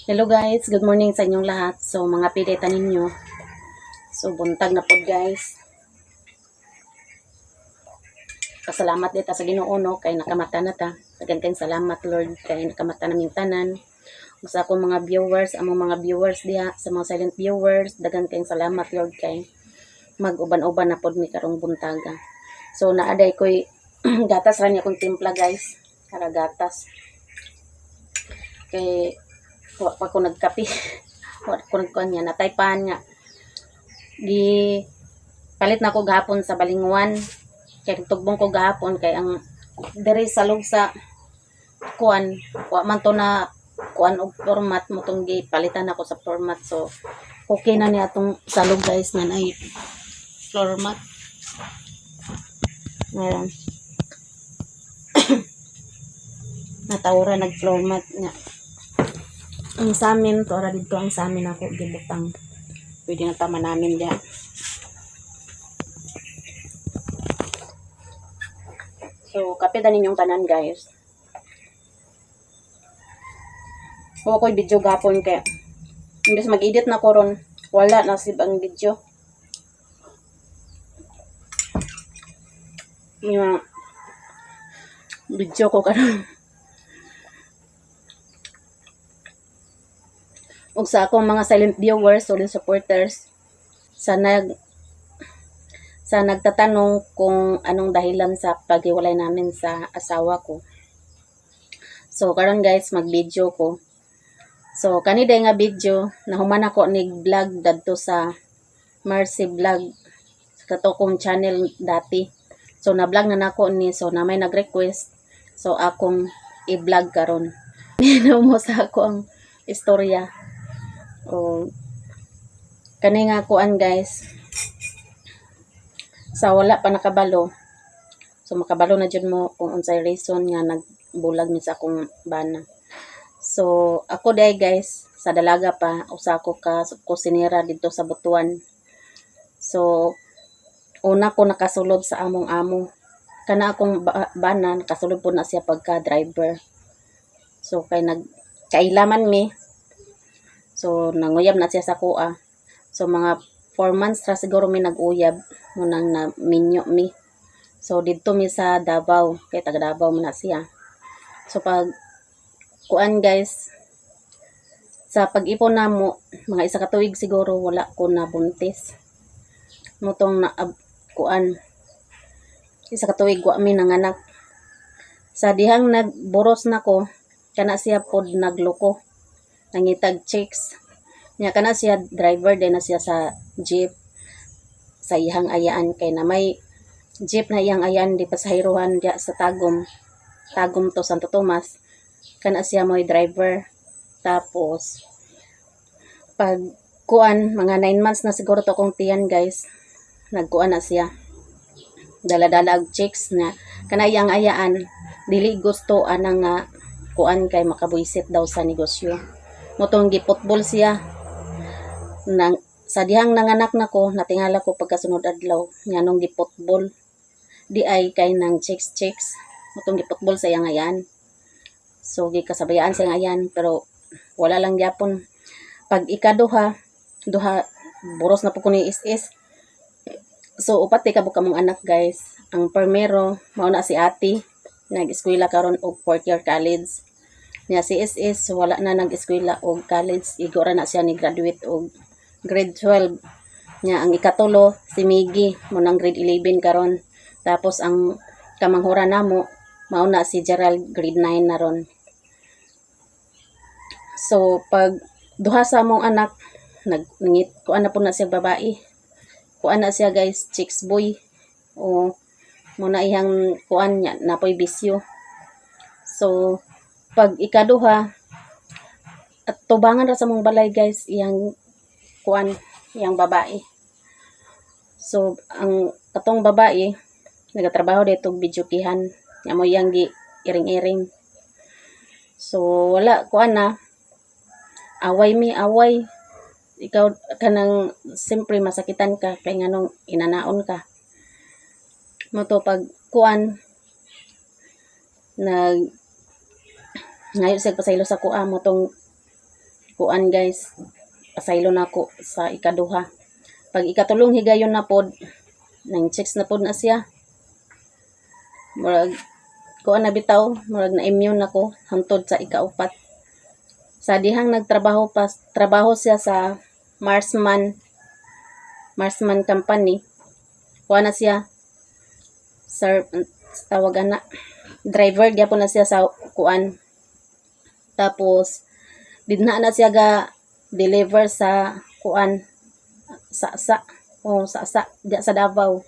Hello guys, good morning sa inyong lahat. So mga pilita ninyo. So buntag na pod guys. Pasalamat dita sa Ginoo no kay nakamata na ta. Daghang kayong salamat Lord kay nakamata naming tanan. Ug sa akong mga viewers, among mga viewers diha, sa mga silent viewers, daghang kayong salamat Lord kay mag-uban-uban na pod mi karong buntaga. So naaday koy gatas ra ni akong timpla guys. Para gatas. Kay wa pa ko nagkape. Wa ko nagkuan niya, nataypan nga. Di palit na ko gahapon sa balingwan. Kay tugbong ko gahapon kay ang diri sa lug sa kuan, wa man to na kuan og format mo tong palitan ako sa format. So okay na ni atong salog guys na ay format. Ngayon. Natawra nag-floor mat nga. Ang samin, to ara dito ang samin ako gibutang. Pwede na tama namin diya. So, kape da ninyong tanan guys. Huwag ko'y video gapon kaya imbes mag-edit na ko ron, wala na ang video. Yung video ko karon. Ug sa akong mga silent viewers, solid supporters, sa nagtatanong kung anong dahilan sa paghiwalay namin sa asawa ko. So karon guys, mag-video ko. So kaniday nga video, nahuman ako ni vlog dadto sa Mercy Vlog, kato kong channel dati. So na-vlog na nako ni, so na may nag-request, so akong i-vlog karon. Nino mo sa ako ang istorya. O kani nga kuan guys, sa wala pa nakabalo, so makabalo na jud mo kung unsay reason nga nagbulag mi sa akong bana. So ako day guys, sa dalaga pa usa ko ka kusinera dito sa Butuan. So una ko nakasulod sa among amo, kana akong bana nakasulod po na siya pagka driver. So kay kailaman mi, so nanguyab na siya sa kuha. So mga 4 months ra siguro mi nag-uyab mo nang na minyo mi. So didto mi sa Davao, kay taga Davao man na siya. So pag kuan guys, sa pag-ipon namo mga isa ka tuig siguro wala ko na buntis. Mutong na kuan isa ka tuig wa mi nanganak. Sa dihang nagboros nako, kana siya pod nagloko. Nangitag chicks. Nya kana siya driver din na siya sa jeep sa iyang ayaan, kay na may jeep na iyang ayaan di pasahiruhan diya sa Tagum to Santo Tomas, kana siya mo'y driver. Tapos pag kuan mga 9 months na siguro to kong tiyan guys, nagkuan na siya dala-dala og chicks na kana iyang ayaan, dili gusto anang nga kuan kay makabuisit daw sa negosyo. Motong giputbol siya nang sa dihang nanganak nako, natingala ko pagkasunod adlaw nganong giputbol di ay kay nang chicks motong giputbol sa iyang ayan. So gikasabayaan sa iyang ayan, pero wala lang gyapon. Pag ikaduha buros na po ko ni is. So upat ka buka mong anak guys. Ang primero mao na si ate, nag-eskwela karon og 4th year college. Nya si SS wala na nag-eskwela og college, igora na siya ni graduate og grade 12. Nya ang ikatulo si Miggy mo nang grade 11 karon. Tapos ang kamanghura namo mao na si Gerald, grade 9 na ron. So pag duha sa among anak nagngit kuan na po na siya babae. Kuan na siya guys, chicks boy. O muna iyang kuan nya napoy bisyo. So pag ikaduha at tubangan ra sa mong balay guys, iyang kuan, iyang babae. So ang katong babae nagatrabaho dito bidyokihan, nya mo iyang gi iring-iring. So wala kuan na away ikaw kanang siyempre masakitan ka kay nganong inanaon ka mo to. Pag kuan ngayon siya pasaylo sa kuha mo tong kuan guys, pasaylo na ako sa ikaduha. Pag ikatulong higayon na pod, nang checks na pod na siya. Murag kuan na bitaw, murag na immune ako hangtod sa ikaupat. Sa dihang trabaho siya sa Marsman Company. Kuan na siya, sir, tawag na, driver gyapon na siya sa kuan. Tapos dinha na siya ga deliver sa kuan, sa diya sa Davao.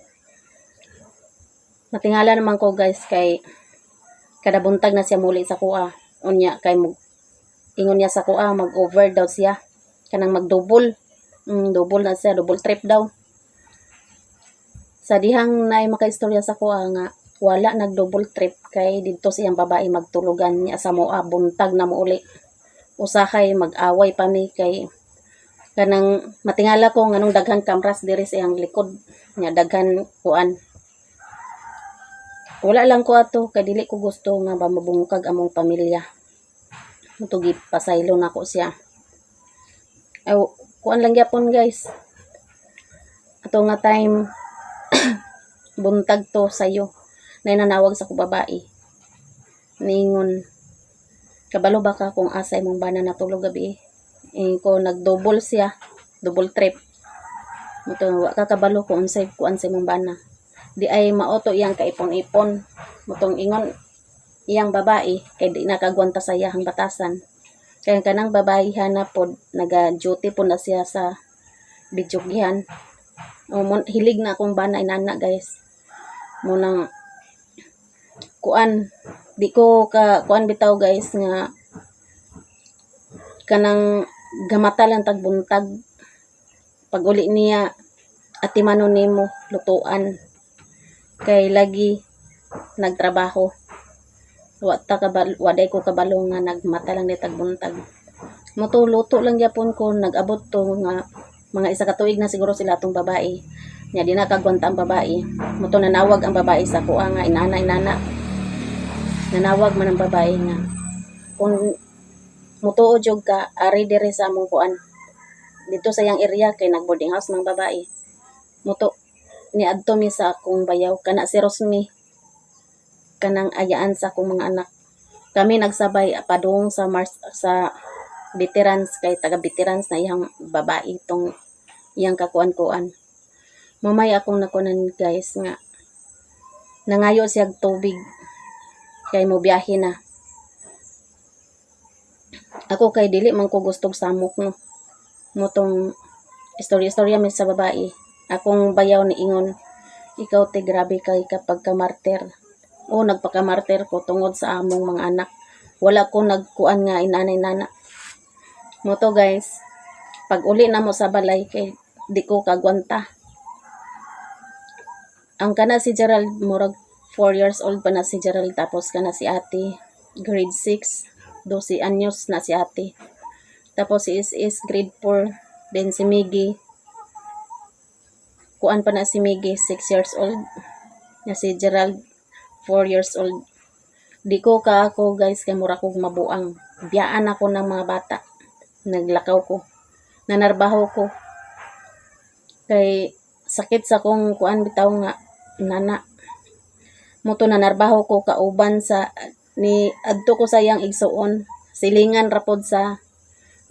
Matingala naman ko guys kay kada buntag na siya muli sa kuha. Unya kay ingon niya sa kuha mag-over daw siya. Kanang mag-double. Double na siya, double trip daw. Sa dihang naay makaistorya sa kuha nga wala nag-double trip kay didto siyang babae magtulugan niya sa moa buntag na muuli. Usahay mag-away pa mi kay kanang matingala ko nganong daghang kamras diri sa iyang likod nya daghan kuan. Wala lang ko ato kay dili ko gusto nga ba mabungkag among pamilya. Mutugi pasaylo na ko siya. Ay kuan lang gyapon guys. Ato nga time buntag to sayo. Nay nanawag sa ko babae. Ningon kabalo ba ka kung asay mong bana natulog gabi? Ko nag-double siya, double trip. Muto wa ka kabalo kung unsay kuan sa mong bana. Di ay maoto iyang kaipon-ipon. Mutong ingon iyang babae kay di nakagwanta sa iyang batasan. Kaya kanang babae na pod naga-duty po na siya sa bidyogyan. Hilig na akong bana inana guys. Munang kuan di ko ka kuan bitaw guys nga kanang gamata lang tagbuntag. Pag uli niya atimano nimo lutuan kay lagi nagtrabaho. Waday ko kabalo nga nagmata lang ni tagbuntag. Luto lang gyapon ko nag-abot to nga mga isa ka tuig na siguro sila atong babae. Nya di nakagwanta ang babae. Muto nanawag ang babae sa kuha nga inana. Nanawag man ang babae nga kung mutuo jud ka ari dire sa among kuan. Dito sa yang area kay nag-boarding house ng babae. Muto ni adto mi sa akong bayaw kana si Rosmi kanang ayaan sa akong mga anak. Kami nagsabay padung sa veterans kay taga veterans na iyang babae tong iyang kakuan-kuan. Mamay akong nakunan guys nga nangayo siya tubig kay mo biyahe na. Ako kay dili man ko gustong samok no. Motong istorya mi sa babae. Akong bayaw ni ingon, ikaw te grabe kay kapag kamarter. O nagpakamarter ko tungod sa among mga anak. Wala ko nagkuan nga inanay-nana. Moto guys, pag uli na mo sa balay kay di ko kagwanta. Ang kana si Gerald murag 4 years old pa na si Gerald tapos kana si ate grade 6, 12 anyos na si ate. Tapos si is grade 4, then si Miggy kuan pa na si Miggy 6 years old na si Gerald 4 years old. Di ko ka ako guys kay mura kog mabuang. Biyaan ako ng mga bata. Naglakaw ko. Nanarbaho ko. Kay sakit sa kong kuan bitaw nga nana. Muto nanarbaho ko kauban sa ni adto ko sa iyang igsuon. Silingan rapod sa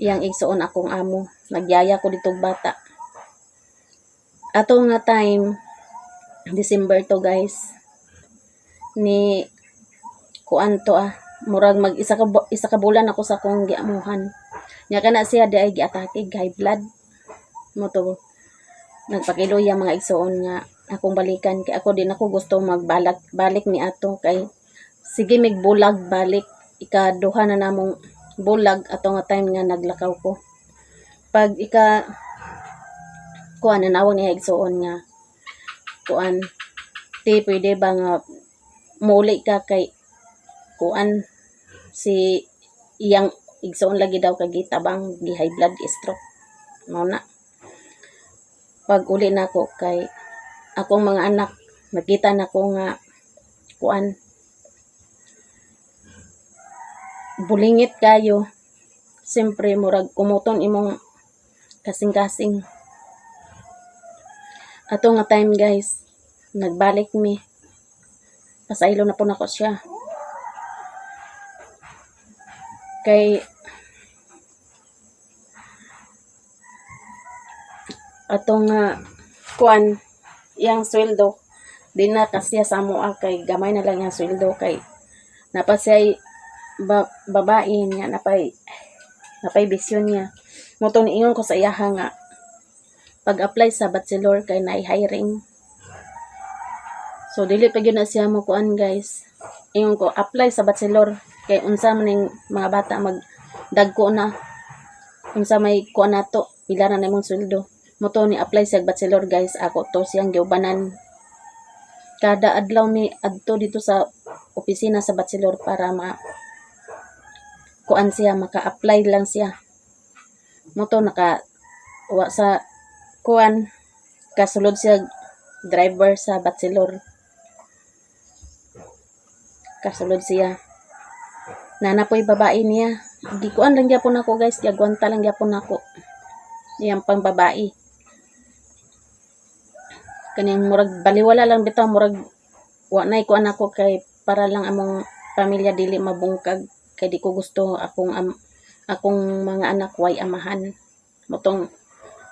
iyang igsuon akong amo. Nagyaya ko ditong bata. Ato nga time December to guys. Ni kuan to murag isa ka bulan ako sa akong giamuhan. Nya kana siya di ay giatake high blood. Moto nagpakiloy ang mga igsuon nga akong balikan kay ako din ako gusto balik ni ato kay sige migbulag balik ikaduha na namong bulag ato nga time nga naglakaw ko. Pag kuan nanawag niya igsuon nga kuan ti pwede ba nga muli ka kay kuan si iyang igsoon lagi daw kay gitabang gi high blood stroke mao na. Pag uli na ko kay akong mga anak nakita na ko nga kuan bulingit kayo Siyempre murag kumuton imong kasing-kasing. Ato nga time guys, nagbalik mi. Pasaylo na po nako siya. Kay atong kuan yang sweldo di na kasya sa moa kay gamay na lang yang sweldo kay napasay babae nga napay bisyon niya. Mutong niingon ko sa iyaha nga pag-apply sa bachelor kay na-hiring. So dili pa gyud na siya mo kuan guys. Ingon ko apply sa bachelor kay unsa man ning mga bata magdagko na. Unsa may kuan nato pila na nimong sweldo. Moto ni apply sa bachelor guys, ako to siyang giubanan. Kada adlaw mi adto dito sa opisina sa bachelor para kuan siya, maka-apply lang siya. Moto wa sa kuan kasulod siya driver sa bachelor. Kasulod siya. Nanapoy babae niya. Gikuan lang gyapon ako guys, gagwanta lang gyapon ako. Yang pang babae. Kaning murag baliwala lang bitaw, murag wa nay kuan ako kay para lang among pamilya dili mabungkag kay di ko gusto akong mga anak way amahan. Motong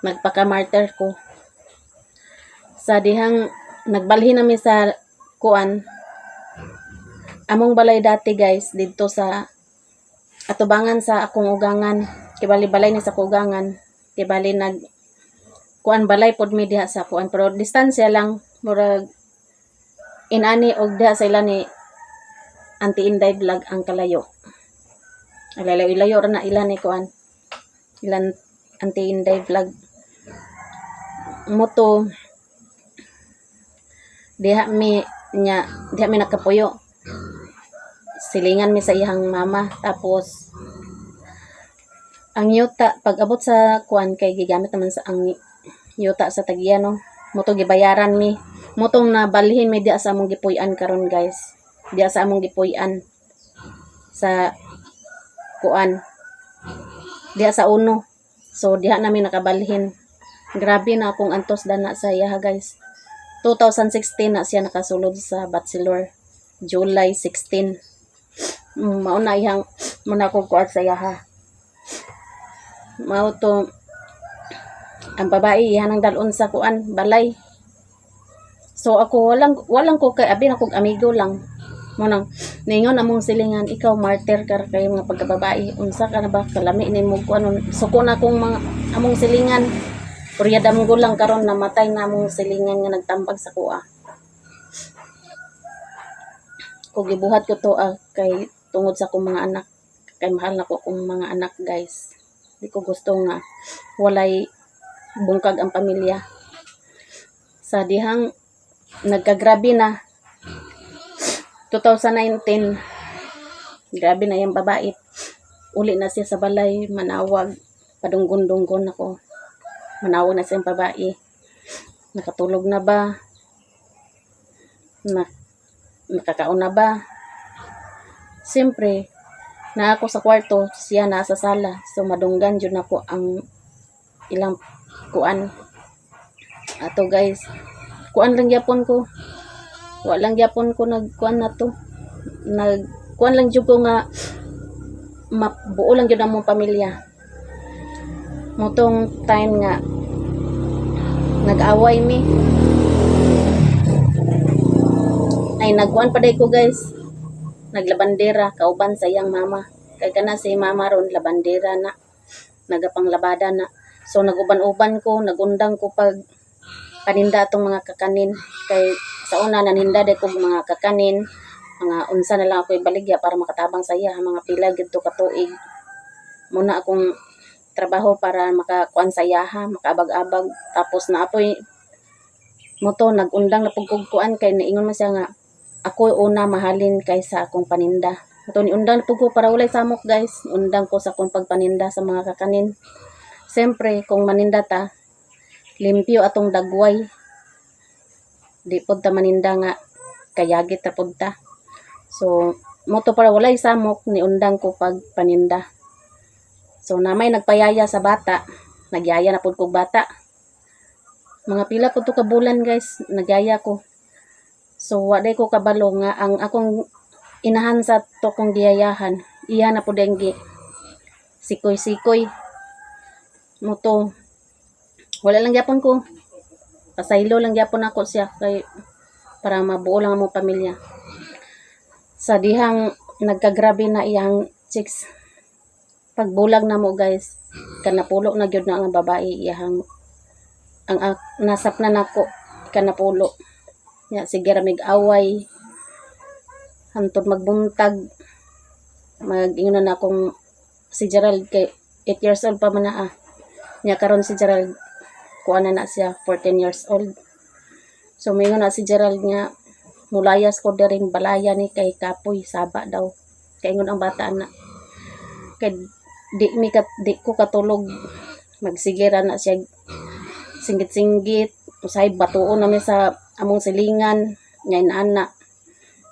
nagpaka-martyr ko. Sa dihang nagbalhin nami sa kuan among balay dati guys dito sa atubangan sa akong ugangan, kay balay ni sa kugangan, kay bali kuan balay pod mi diha sa kuan pero distansya lang murag inani og diha sa ila ni Auntie Inday vlog ang kalayo. Ilayo ra na ila ni kuan. Ilan Auntie Inday vlog. Moto diha mi nakapuyo. Silingan mi sa iyang mama tapos ang yuta pag abot sa kuan kay gigamit naman sa ang yuta sa tagiyano. Moto gibayaran mi. Motong nabalhin mi diha sa among gipuy-an karon guys. Diha sa among gipuy-an sa kuan. Diha sa uno. So diha namin nakabalhin. Grabe na akong antos dana sa iya guys. 2016 na siya nakasulod sa bachelor. July 16. Mauna iyang muna ko kuat sa iya. Mao to ang babae ihanang dalon sa kuan balay. So ako walang ko kay abi na kog amigo lang. Munang ningon among silingan, ikaw martyr ka kay mga pagkababae. Unsa ka na ba kalami nimo kuan suko na kong mga among silingan. Kuryadam ko lang karon namatay na among silingan nga nagtambag sa kuha. Kung gibuhat ko to kay tungod sa akong mga anak. Kay mahal na ko akong mga anak guys. Di ko gusto nga walay bungkag ang pamilya. Sa dihang nagkagrabe na 2019 grabe na yung babae. Uli na siya sa balay, manawag, padunggon-dunggon ako. Manawag na siya yung babae. Nakatulog na ba? Nakakaon na ba? Siyempre, na ako sa kwarto, siya nasa sala. So madunggan yun ako ang ilang kuan. Ato guys, kuan lang yapon ko. Walang yapon ko nagkuan na to. Nagkuan lang jud ko nga mabuo lang jud among pamilya. Motong time nga nag-away mi. Ay nagkuan pa day ko guys. Naglabandera kauban sa iyang mama. Kay kana si mama ron labandera na. Nagapanglabada na. So naguban-uban ko, nagundang ko pag paninda atong mga kakanin. Kay sa una naninda day ko mga kakanin, mga unsa na lang ako ibaligya para makatabang sa iya, mga pila gid to ka tuig. Muna akong trabaho para makakuan sa iya, makaabag-abag. Tapos na apoy moto nagundang na pagkukuan kay niingon man siya nga ako una mahalin kaysa akong paninda. Moto ni undang pug ko para walay samok guys. Undang ko sa akong pagpaninda sa mga kakanin. Siyempre, kung maninda ta, limpyo atong dagway. Di pod ta maninda nga kayagit ta pod ta. So, moto para walay samok ni undang ko pag paninda. So namay nagpayaya sa bata, nagyaya na pud kog bata. Mga pila po to ka bulan guys, nagyaya ko. So waday ko kabalo nga ang akong inahan sa to kong giyayahan, iya na po dengi sikoy-sikoy mo to. Wala lang gyapon ko, pasaylo lang gyapon ako siya kay para mabuo lang ang mong pamilya. Sa dihang nagkagrabe na iyang chicks, pagbulag na mo guys, kanapulo na gyud na ang babae iyang nasap na nako kanapulo. Ya sige ra mig away hantod magbuntag mag-ingon na akong si Gerald kay 8 years old pa man na nya karon si Gerald kuan na siya 14 years old. So mingon na si Gerald nga mulayas ko diring balaya ni kay kapoy saba daw kay ingon ang bata na kay di ko katulog magsigira na siya singgit-singgit usay batuon nami sa among silingan nya inana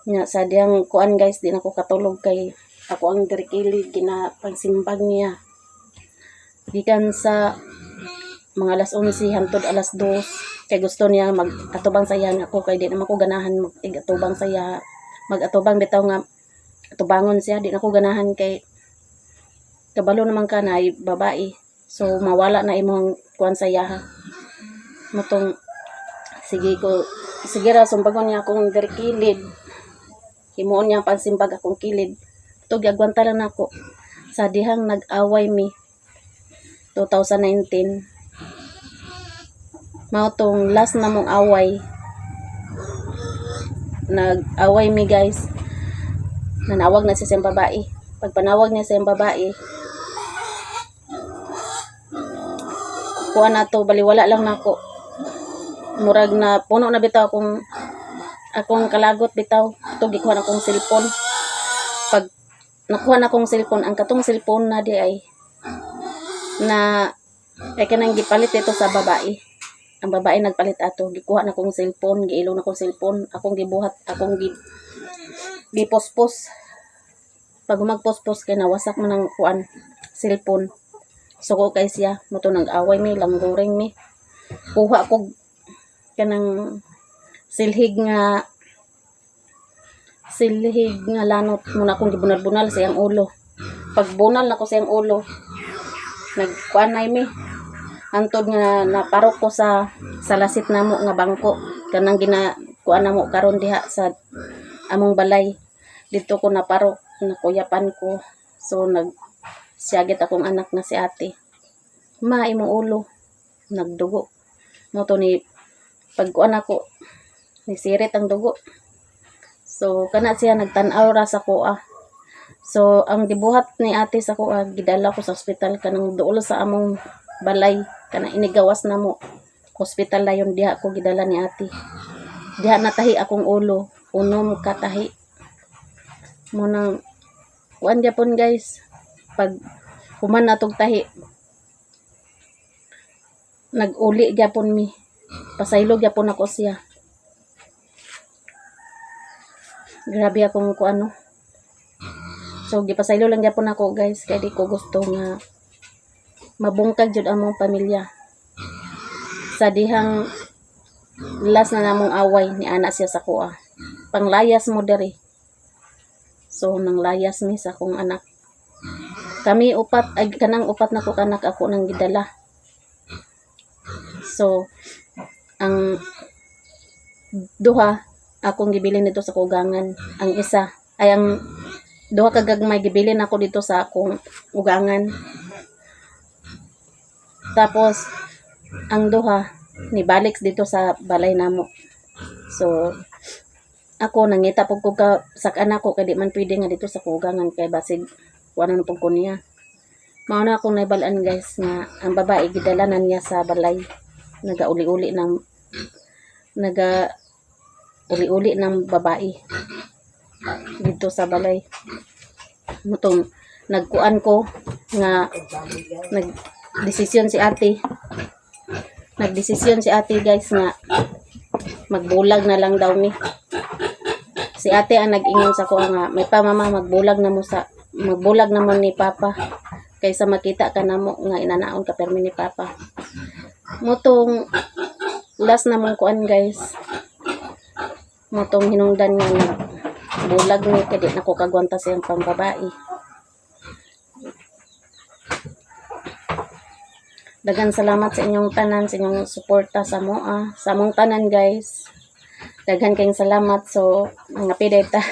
nya sa diyang kuan guys di na ko katulog kay ako ang dirikili ginapagsimbag niya gikan sa mga alas 11 hantod alas 2 kay gusto niya mag-atubang saya ako kay di naman ko ganahan mag-atubang saya mag-atubang bitaw nga atubangon siya di na ko ganahan kay kabalo naman ka na ay babae so mawala na imong kuan saya matong sige ra sumbagon niya akong dirikilid himuon niya pagsimbag akong kilid ito gagwanta lang ako sa dihang nag-away mi 2019 mao tong last na mong away nag-away mi guys nanawag na siya sa babae pagpanawag niya sa babae kuha na to baliwala lang nako murag na puno na bitaw akong kalagot bitaw ito gikuha na akong cellphone pag nakuha na akong cellphone ang katong cellphone na di ay na ay kanang gipalit ito sa babae ang babae nagpalit ato gikuha na akong cellphone giilo na akong cellphone akong gibuhat akong gipospos pag magpospos kay nawasak man ang kuan cellphone suko kay siya moto nag-away mi langguring mi kuha ko kanang silhig nga lanot muna akong gibunal-bunal sa iyang ulo pagbunal na ko sa iyang ulo nagkuanay mi antod nga naparok ko sa lasit namo nga bangko kanang ginakuan namo karon diha sa among balay dito ko naparok nakuyapan ko so nagsiyagit akong anak na si ate ma imong ulo nagdugo mo to ni pagkuan ako nisirit ang dugo so kana siya nagtan-aw ra sa kuha so ang gibuhat ni ate sa kuha gidala ko sa ospital kanang duol sa among balay kana inigawas na mo hospital na yun diha ko gidala ni ate diha natahi akong ulo unom katahi mo nang kuan gyapon guys pag human natog tahi nag-uli gyapon mi pasaylo gyapon ako siya grabe akong kuano so gipasaylo lang gyapon ako guys kay di ko gusto nga mabungkag jud among pamilya sa dihang last na namong away ni ana siya sa kuha panglayas mo diri so nang layas mi sa akong anak kami upat ay kanang upat na ko kanak ako nang gidala so ang duha akong gibilin dito sa kugangan ang isa ay ang duha ka gagmay gibilin ako dito sa akong ugangan tapos ang duha nibalik dito sa balay namo so ako nangita pug ko sa anak ko kay di man pwede nga dito sa kugangan kay basig wala na pug ko niya mao na akong nabalaan guys nga ang babae gidala na niya sa balay nagauli-uli ng babae dito sa balay mutong nagkuan ko nga nagdesisyon si ate guys nga magbulag na lang daw mi si ate ang nag-ingon sa ko nga may pa mama magbulag na mo ni papa kaysa makita ka namo nga inanaon ka permi ni Papa. Motong last na mong kuan guys. Motong hinungdan nga bulag ni kadi nako kagwanta siyang pambabae. Daghang salamat sa inyong tanan, sa inyong suporta sa moa, sa among tanan guys. Daghan kayong salamat. So, mga pideta.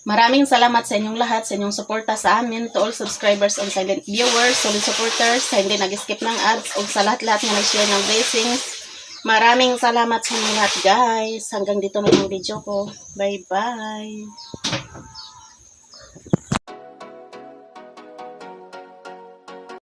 Maraming salamat sa inyong lahat, sa inyong suporta sa amin, to all subscribers and silent viewers, solid supporters, sa hindi nag-skip ng ads, o sa lahat-lahat nga nag-share ng blessings. Maraming salamat sa inyong lahat guys. Hanggang dito na yung video ko. Bye-bye.